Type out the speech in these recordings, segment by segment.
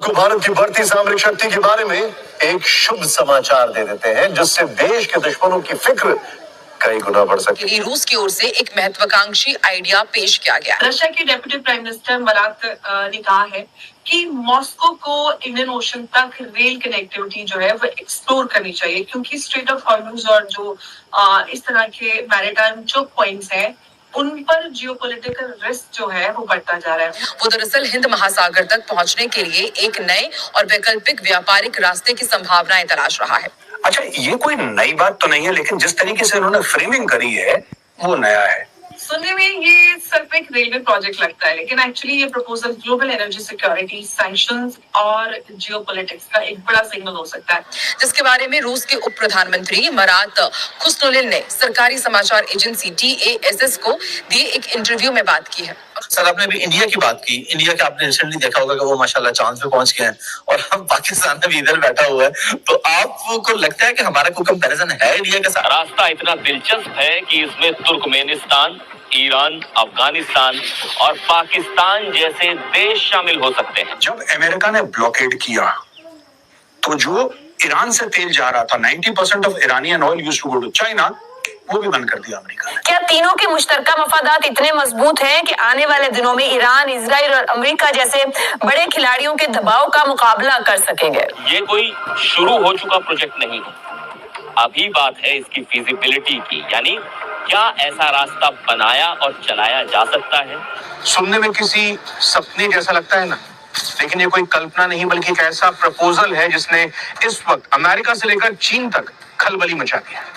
को भारत की बढ़ती सामरिक शक्ति के बारे में एक शुभ समाचार दे देते हैं जिससे देश के दुश्मनों की फिक्र कई गुना बढ़ सके। रूस की ओर से एक महत्वाकांक्षी आइडिया पेश किया गया। रशिया के डेप्यूटी प्राइम मिनिस्टर मरात ने कहा है कि मॉस्को को इंडियन ओशन तक रेल कनेक्टिविटी जो है वो एक्सप्लोर करनी चाहिए, क्योंकि स्ट्रेट ऑफ हॉर्मुज और जो इस तरह के मैरीटाइम चोक पॉइंट्स हैं उन पर जियोपॉलिटिकल रिस्क जो है वो बढ़ता जा रहा है। वो दरअसल हिंद महासागर तक पहुंचने के लिए एक नए और वैकल्पिक व्यापारिक रास्ते की संभावनाएं तलाश रहा है। अच्छा, ये कोई नई बात तो नहीं है, लेकिन जिस तरीके से उन्होंने फ्रेमिंग करी है वो नया है। सुनने में ये सिर्फ एक रेलवे प्रोजेक्ट लगता है, लेकिन एक्चुअली ये proposal global energy security, sanctions और जियोपॉलिटिक्स का एक बड़ा सिग्नल हो सकता है, जिसके बारे में रूस के उप प्रधानमंत्री मरात खुस्नुलिन ने सरकारी समाचार एजेंसी TASS को दिए एक इंटरव्यू में बात की है। सर, आपने भी इंडिया की बात की। इंडिया का आपने रिसेंटली देखा होगा कि वो माशाल्लाह चांद पे पहुंच गए हैं और हम पाकिस्तान में भी इधर बैठा हुआ है, तो आपको लगता है कि हमारा कोई कंपैरिजन है इंडिया के साथ? रास्ता इतना दिलचस्प है कि इसमें तुर्कमेनिस्तान, ईरान, अफगानिस्तान और पाकिस्तान जैसे देश शामिल हो सकते हैं। जब अमेरिका ने ब्लॉकेड किया तो जो ईरान से तेल जा रहा था, 90% of Iranian oil used to go to China, वो भी बंद कर दिया अमेरिका ने। क्या तीनों के मुश्तरका मफादात इतने मजबूत हैं कि आने वाले दिनों में ईरान, इजराइल और अमेरिका जैसे बड़े खिलाड़ियों के दबाव का मुकाबला कर सकेंगे? ये कोई शुरू हो चुका प्रोजेक्ट नहीं है, अभी बात है इसकी फिजिबिलिटी की, यानी क्या ऐसा रास्ता बनाया और चलाया जा सकता है। सुनने में किसी सपने जैसा लगता है ना, लेकिन ये कोई कल्पना नहीं बल्कि एक ऐसा प्रपोजल है जिसने इस वक्त अमेरिका से लेकर चीन तक खलबली मचा दी है।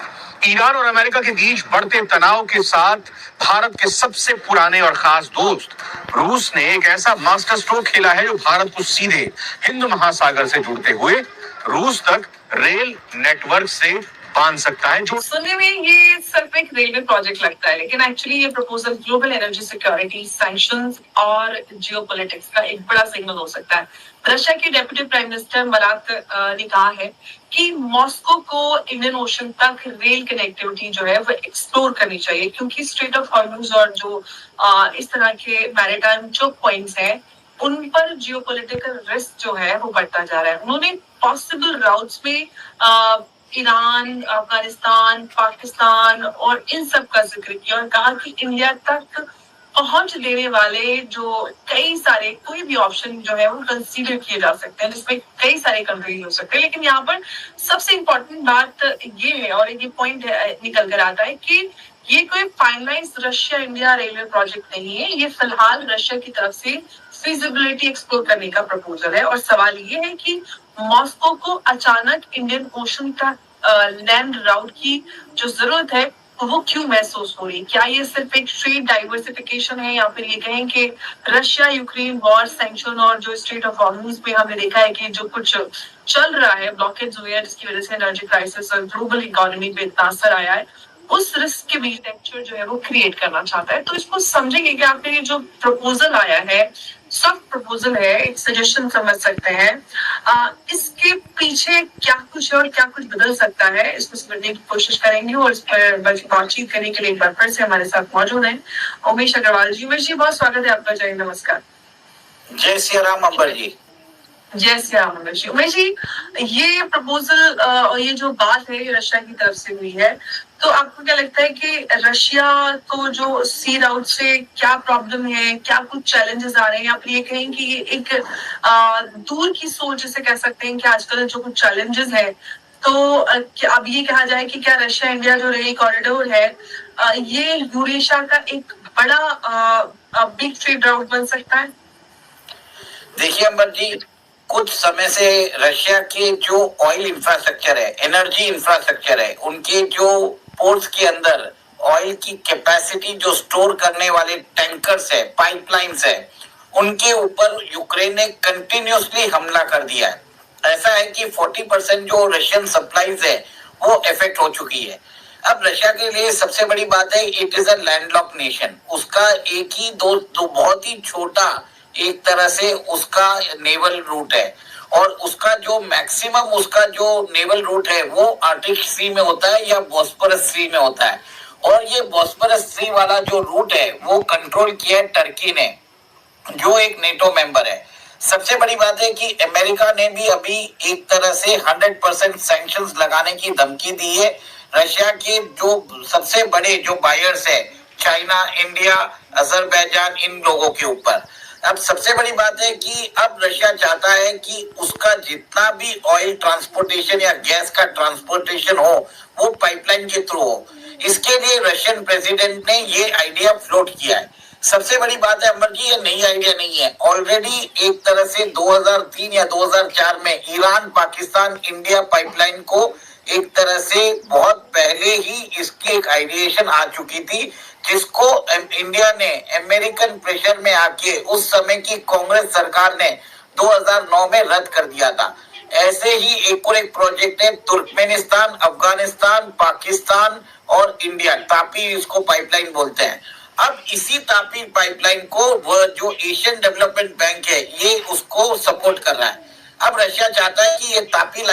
ईरान और अमेरिका के बीच बढ़ते तनाव के साथ भारत के सबसे पुराने और खास दोस्त रूस ने एक ऐसा मास्टर स्ट्रोक खेला है जो भारत को सीधे हिंद महासागर से जुड़ते हुए रूस तक रेल नेटवर्क से बांध सकता है। जो सुनने में ये सिर्फ एक रेलवे प्रोजेक्ट लगता है, लेकिन एक्चुअली ये proposal global energy security, sanctions और जियोपॉलिटिक्स का एक बड़ा सिग्नल हो सकता है। रशिया के डेप्यूटी प्राइम मिनिस्टर मरात ने कहा है कि मॉस्को को इंडियन ओशन तक रेल कनेक्टिविटी जो है वो एक्सप्लोर करनी चाहिए, क्योंकि स्ट्रेट ऑफ हॉर्मुज और जो इस तरह के मैरीटाइम चोक पॉइंट्स हैं उन पर जियोपॉलिटिकल रिस्क जो है वो बढ़ता जा रहा है। उन्होंने पॉसिबल राउट्स में ईरान, अफगानिस्तान, पाकिस्तान और इन सब का जिक्र किया और कहा कि इंडिया तक पहुंच देने वाले जो कई सारे कोई भी ऑप्शन जो है वो कंसीडर किए जा सकते हैं, जिसमें कई सारे कंट्रीज हो सकते हैं। लेकिन यहाँ पर सबसे इम्पोर्टेंट बात ये है और ये पॉइंट निकल कर आता है कि ये कोई finalise Russia India railway project नहीं है, ये फिलहाल रशिया की तरफ से फिजिबिलिटी एक्सप्लोर करने का प्रपोजल है। और सवाल ये है कि मॉस्को को अचानक इंडियन ओशन का लैंड राउट की जो जरूरत है वो क्यों महसूस हो रही? क्या ये सिर्फ एक ट्रेड डाइवर्सिफिकेशन है, या फिर ये कहें कि रशिया यूक्रेन वॉर, सैंक्शन और जो स्ट्रेट ऑफ हॉर्मुज पे हमने देखा है कि जो कुछ चल रहा है, ब्लॉकेज हुए हैं जिसकी वजह से एनर्जी क्राइसिस और ग्लोबल इकोनॉमी पे इतना असर आया है, उस रिस्क के बीच टेक्सचर जो है वो क्रिएट करना चाहता है। तो इसको समझेंगे कि आपने ये जो प्रपोजल आया है, सॉफ्ट प्रपोजल है, एक सजेशन समझ सकते हैं, इसके पीछे क्या कुछ है और क्या कुछ बदल सकता है, इसको समझने की कोशिश करेंगे। और इस पर बातचीत करने के लिए एक बार फिर से हमारे साथ मौजूद हैं उमेश अग्रवाल जी। उमेश जी, बहुत स्वागत है आपका। जय, नमस्कार। जय श्री राम अंबर जी। जय श्री राम उमेश जी। उमेश जी, ये प्रपोजल और ये जो बात है ये रशिया की तरफ से हुई है, तो आपको क्या लगता है कि रशिया को जो सी राउट से क्या प्रॉब्लम है, क्या कुछ चैलेंजेस आ रहे हैं, या फिर ये कहें कि ये एक दूर की सोच जिसे कह सकते हैं कि आजकल जो कुछ चैलेंजेस है, तो अब ये कहा जाए कि क्या रशिया इंडिया जो रेल कॉरिडोर है ये यूरेशिया का एक बड़ा बिग ट्रेड राउट बन सकता है? देखिए अंबर जी, कुछ समय से रशिया के जो ऑयल इंफ्रास्ट्रक्चर है, एनर्जी इंफ्रास्ट्रक्चर है, उनके जो पोर्ट्स के अंदर ऑयल की कैपेसिटी जो स्टोर करने वाले टैंकर्स है, पाइपलाइंस है, उनके ऊपर यूक्रेन ने कंटिन्यूसली हमला कर दिया है। ऐसा है कि 40% जो रशियन सप्लाईज है वो इफेक्ट हो चुकी है। अब रशिया के लिए सबसे बड़ी बात है, it is a landlock nation. उसका एक ही दो बहुत ही छोटा एक तरह से उसका नेवल रूट है, और उसका जो मैक्सिमम उसका जो नेवल रूट है वो आर्टिक सी में होता है या बॉस्फोरस सी में होता है। और ये बॉस्फोरस सी वाला जो रूट है वो कंट्रोल किया है टर्की ने, जो एक नेटो मेंबर है। सबसे बड़ी बात है कि अमेरिका ने भी अभी एक तरह से 100% सैंक्शंस लगाने की धमकी दी है रशिया के जो सबसे बड़े जो बायर्स है, चाइना, इंडिया, अजरबैजान, इन लोगों के ऊपर। अब सबसे बड़ी बात है कि अब रशिया चाहता है कि उसका जितना भी ऑयल ट्रांसपोर्टेशन या गैस का ट्रांसपोर्टेशन हो वो पाइपलाइन के थ्रू हो। इसके लिए रशियन प्रेसिडेंट ने ये आइडिया फ्लोट किया है। सबसे बड़ी बात है अमर जी, ये नई आइडिया नहीं है। ऑलरेडी एक तरह से 2003 या 2004 में ईरान पाकिस्तान इंडिया पाइपलाइन को एक तरह से बहुत पहले ही इसकी एक आइडिएशन आ चुकी थी, जिसको इंडिया ने अमेरिकन प्रेशर में आके उस समय की कांग्रेस सरकार ने 2009 में रद्द कर दिया था। ऐसे ही एक और एक प्रोजेक्ट है तुर्कमेनिस्तान, अफगानिस्तान, पाकिस्तान और इंडिया, तापी इसको पाइपलाइन बोलते हैं। अब इसी तापी पाइपलाइन को वह जो एशियन डेवलपमेंट बैंक है ये उसको सपोर्ट कर रहा है। अब रशिया चाहता है कि ये तापी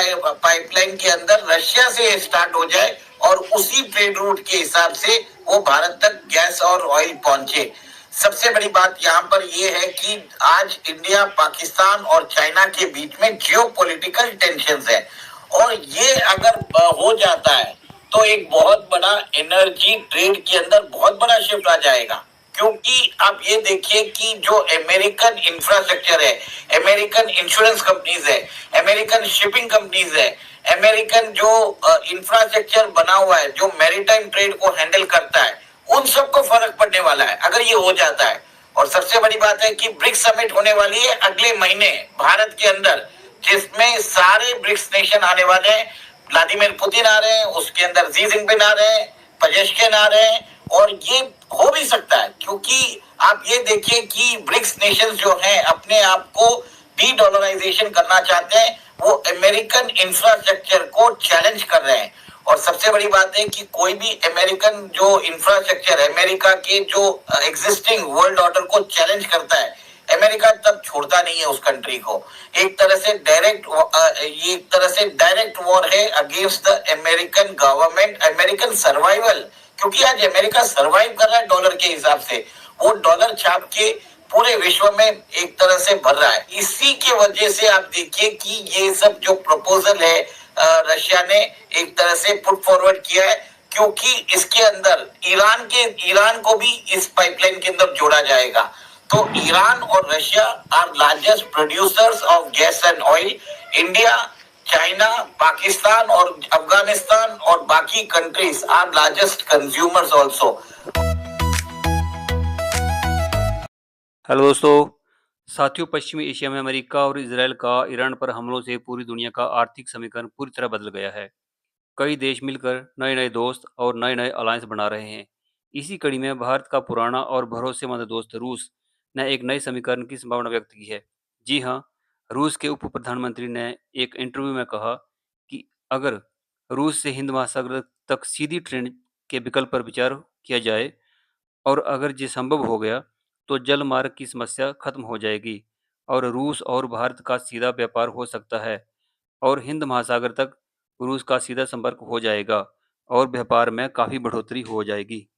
पाइपलाइन के अंदर रशिया से स्टार्ट हो जाए और उसी ट्रेड रूट के हिसाब से वो भारत तक गैस और ऑयल पहुंचे। सबसे बड़ी बात यहाँ पर ये है कि आज इंडिया, पाकिस्तान और चाइना के बीच में जियोपॉलिटिकल टेंशंस है और ये अगर हो जाता है तो एक बहुत बड़ा एनर्जी ट्रेड के अंदर बहुत बड़ा शिफ्ट आ जाएगा। क्योंकि आप ये देखिए कि जो अमेरिकन इंफ्रास्ट्रक्चर है, अमेरिकन इंश्योरेंस कंपनीज है, अमेरिकन शिपिंग कंपनीज है, अमेरिकन जो इंफ्रास्ट्रक्चर बना हुआ है जो मैरीटाइम ट्रेड को हैंडल करता है, उन सबको फर्क पड़ने वाला है अगर ये हो जाता है। और सबसे बड़ी बात है कि ब्रिक्स समिट होने वाली है अगले महीने भारत के अंदर, जिसमें सारे ब्रिक्स नेशन आने वाले हैं। व्लादिमीर पुतिन आ रहे हैं, उसके अंदर जी जिनपिंग आ रहे हैं, पजेश्किन आ रहे हैं और ये हो भी सकता है क्योंकि आप ये देखिए कि ब्रिक्स नेशंस जो हैं अपने आप को डी डॉलराइजेशन करना चाहते हैं, वो अमेरिकन इंफ्रास्ट्रक्चर को चैलेंज कर रहे हैं। और सबसे बड़ी बात है कि कोई भी अमेरिकन जो इंफ्रास्ट्रक्चर अमेरिका के जो एग्जिस्टिंग वर्ल्ड ऑर्डर को चैलेंज करता है, अमेरिका तब छोड़ता नहीं है उस कंट्री को। एक तरह से डायरेक्ट वॉर है against the American government, American survival. क्योंकि आज अमेरिका सर्वाइव कर रहा है डॉलर के हिसाब से, वो डॉलर छाप के पूरे विश्व में एक तरह से भर रहा है। इसी की वजह से आप देखिए कि ये सब जो प्रपोजल है रशिया ने एक तरह से पुट फॉरवर्ड किया है, क्योंकि इसके अंदर ईरान को भी इस पाइपलाइन के अंदर जोड़ा जाएगा। तो ईरान और Russia are largest producers of gas and oil. India, China, Pakistan और अफगानिस्तान और बाकी countries are largest consumers also. Hello दोस्तों, साथियों, पश्चिमी एशिया में अमेरिका और इसराइल का ईरान पर हमलों से पूरी दुनिया का आर्थिक समीकरण पूरी तरह बदल गया है। कई देश मिलकर नए नए दोस्त और नए नए अलायंस बना रहे हैं। इसी कड़ी में भारत का पुराना और भरोसेमंद दोस्त रूस ने एक नए समीकरण की संभावना व्यक्त की है। जी हाँ, रूस के उप प्रधानमंत्री ने एक इंटरव्यू में कहा कि अगर रूस से हिंद महासागर तक सीधी ट्रेन के विकल्प पर विचार किया जाए और अगर ये संभव हो गया तो जल मार्ग की समस्या खत्म हो जाएगी और रूस और भारत का सीधा व्यापार हो सकता है और हिंद महासागर तक रूस का सीधा संपर्क हो जाएगा और व्यापार में काफ़ी बढ़ोतरी हो जाएगी।